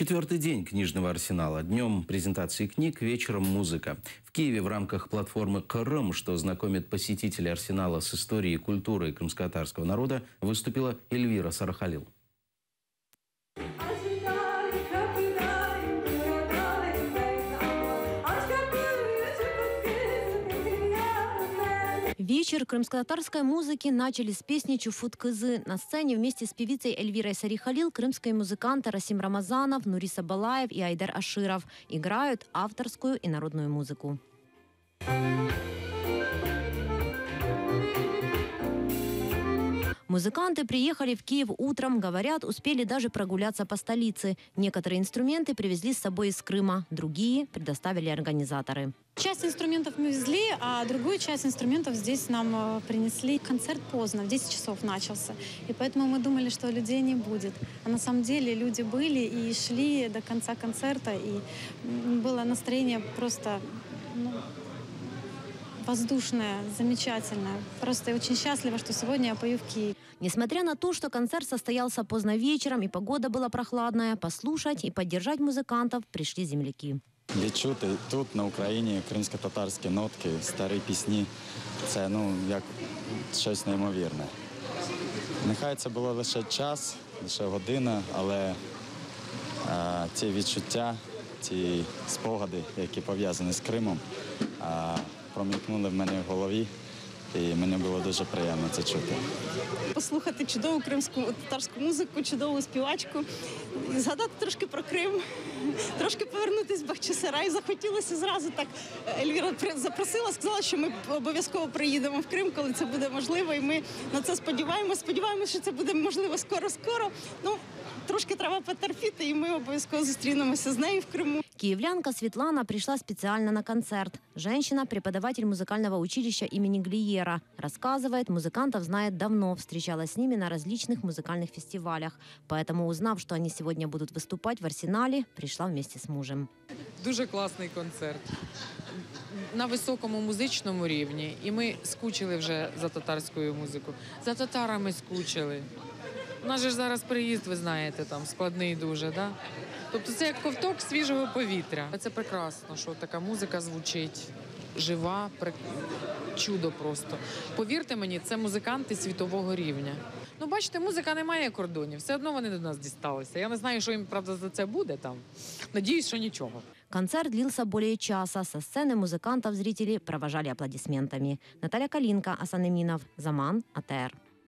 Четвертый день книжного арсенала. Днем презентации книг, вечером музыка. В Киеве в рамках платформы «Крым», что знакомит посетителей арсенала с историей и культурой крымско-татарского народа, выступила Эльвира Сарахалил. Вечер крымско-татарской музыки начали с песни «Чуфут-кызы». На сцене вместе с певицей Эльвирой Сарахалил крымские музыканты Расим Рамазанов, Нуриса Балаев и Айдар Аширов играют авторскую и народную музыку. Музыканты приехали в Киев утром, говорят, успели даже прогуляться по столице. Некоторые инструменты привезли с собой из Крыма, другие предоставили организаторы. Часть инструментов мы везли, а другую часть инструментов здесь нам принесли. Концерт поздно, в 10 часов начался. И поэтому мы думали, что людей не будет. А на самом деле люди были и шли до конца концерта. И было настроение просто воздушное, замечательное. Просто я очень счастлива, что сегодня я пою в Киеве. Несмотря на то, что концерт состоялся поздно вечером и погода была прохладная, послушать и поддержать музикантів прийшли земляки. Відчути тут, на Україні, кримсько-татарські нотки, старі пісні – це, як щось неймовірне. Нехай це було лише час, лише година, але ті відчуття, ті спогади, які пов'язані з Кримом, промількнули в мене в голові, і мені було дуже приємно це чути. Послухати чудову кримську татарську музику, чудову співачку, і згадати трошки про Крим, трошки повернутися в Бахчисарай. Захотілося зразу так. Ельвіра запросила, сказала, що ми обов'язково приїдемо в Крим, коли це буде можливо, і ми на це сподіваємося. Сподіваємося, що це буде можливо скоро-скоро. Трошки треба потерпіти, і ми обов'язково зустрінемося з нею в Криму. Киевлянка Светлана пришла специально на концерт. Женщина – преподаватель музыкального училища имени Глиера. Рассказывает, музыкантов знает давно, встречалась с ними на различных музыкальных фестивалях. Поэтому, узнав, что они сегодня будут выступать в арсенале, пришла вместе с мужем. Дуже класний концерт. На високому музичному рівні. І ми скучили вже за татарською музикою. За татарами скучили. У нас же ж зараз приїзд, ви знаєте, там складний дуже, да? Тобто це як ковток свіжого повітря. Це прекрасно, що така музика звучить, жива, чудо просто. Повірте мені, це музиканти світового рівня. Бачите, музика не має кордонів, все одно вони до нас дісталися. Я не знаю, що їм, правда, за це буде там. Надіюсь, що нічого. Концерт длился более часа. Со сцены музыкантов зрители провожали аплодисментами. Наталья Калинка, Асан Эминов, Заман, АТР.